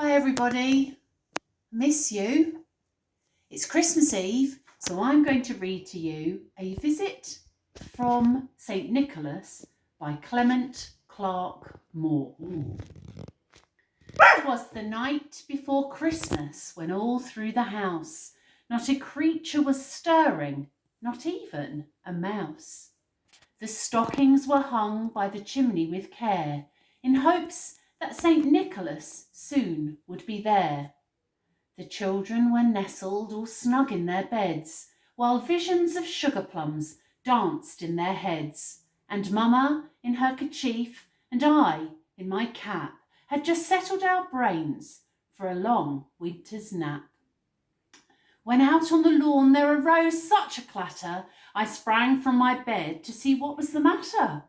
Hi everybody, miss you. It's Christmas Eve, so I'm going to read to you A Visit from St. Nicholas by Clement Clarke Moore. It was the night before Christmas when all through the house not a creature was stirring, not even a mouse. The stockings were hung by the chimney with care, in hopes that St. Nicholas soon would be there. The children were nestled all snug in their beds, while visions of sugar plums danced in their heads, and Mamma in her kerchief and I in my cap had just settled our brains for a long winter's nap. When out on the lawn there arose such a clatter, I sprang from my bed to see what was the matter.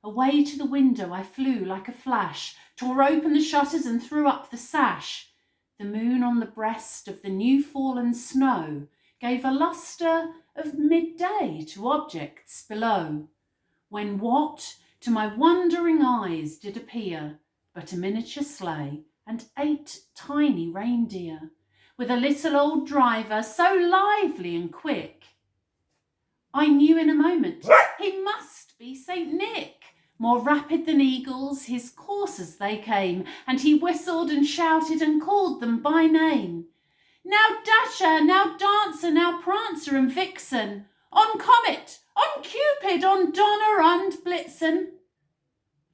Away to the window I flew like a flash, tore open the shutters and threw up the sash. The moon on the breast of the new-fallen snow gave a lustre of midday to objects below, when what to my wondering eyes did appear but a miniature sleigh and 8 tiny reindeer, with a little old driver so lively and quick. I knew in a moment he must be St. Nick. More rapid than eagles, his coursers they came, and he whistled and shouted and called them by name. Now Dasher, now Dancer, now Prancer and Vixen, on Comet, on Cupid, on Donner and Blitzen.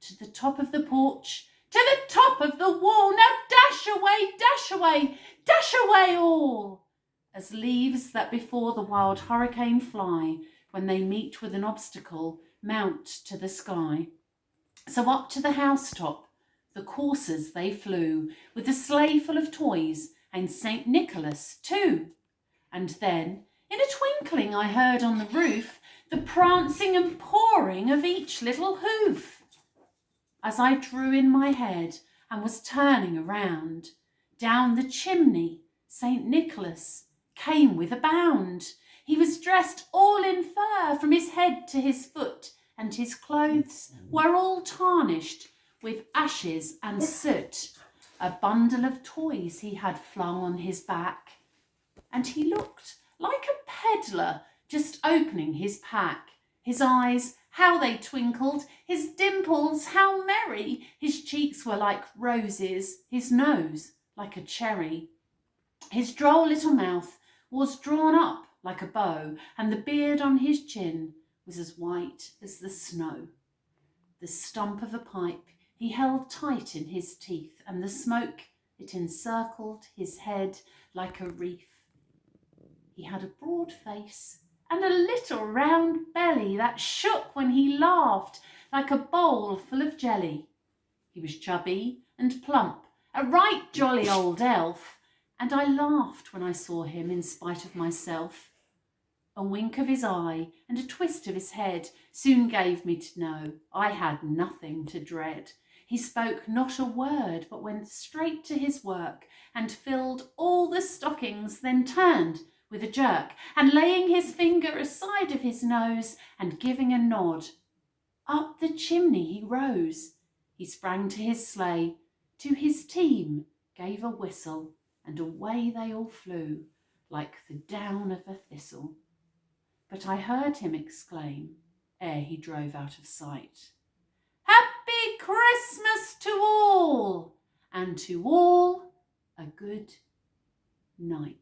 To the top of the porch, to the top of the wall, now dash away all, as leaves that before the wild hurricane fly, when they meet with an obstacle, mount to the sky. So up to the housetop the coursers they flew, with the sleigh full of toys, and St. Nicholas too. And then, in a twinkling, I heard on the roof the prancing and pawing of each little hoof. As I drew in my head and was turning around, down the chimney St. Nicholas came with a bound. He was dressed all in fur from his head to his foot, and his clothes were all tarnished with ashes and soot. A bundle of toys he had flung on his back, and he looked like a peddler just opening his pack. His eyes, how they twinkled, his dimples, how merry, his cheeks were like roses, his nose like a cherry. His droll little mouth was drawn up like a bow, and the beard on his chin was as white as the snow. The stump of a pipe he held tight in his teeth, and the smoke, it encircled his head like a wreath. He had a broad face and a little round belly that shook when he laughed like a bowl full of jelly. He was chubby and plump, a right jolly old elf, and I laughed when I saw him in spite of myself. A wink of his eye and a twist of his head soon gave me to know I had nothing to dread. He spoke not a word, but went straight to his work and filled all the stockings, then turned with a jerk, and laying his finger aside of his nose and giving a nod, up the chimney he rose. He sprang to his sleigh, to his team gave a whistle, and away they all flew like the down of a thistle. But I heard him exclaim, ere he drove out of sight, "Happy Christmas to all, and to all a good night."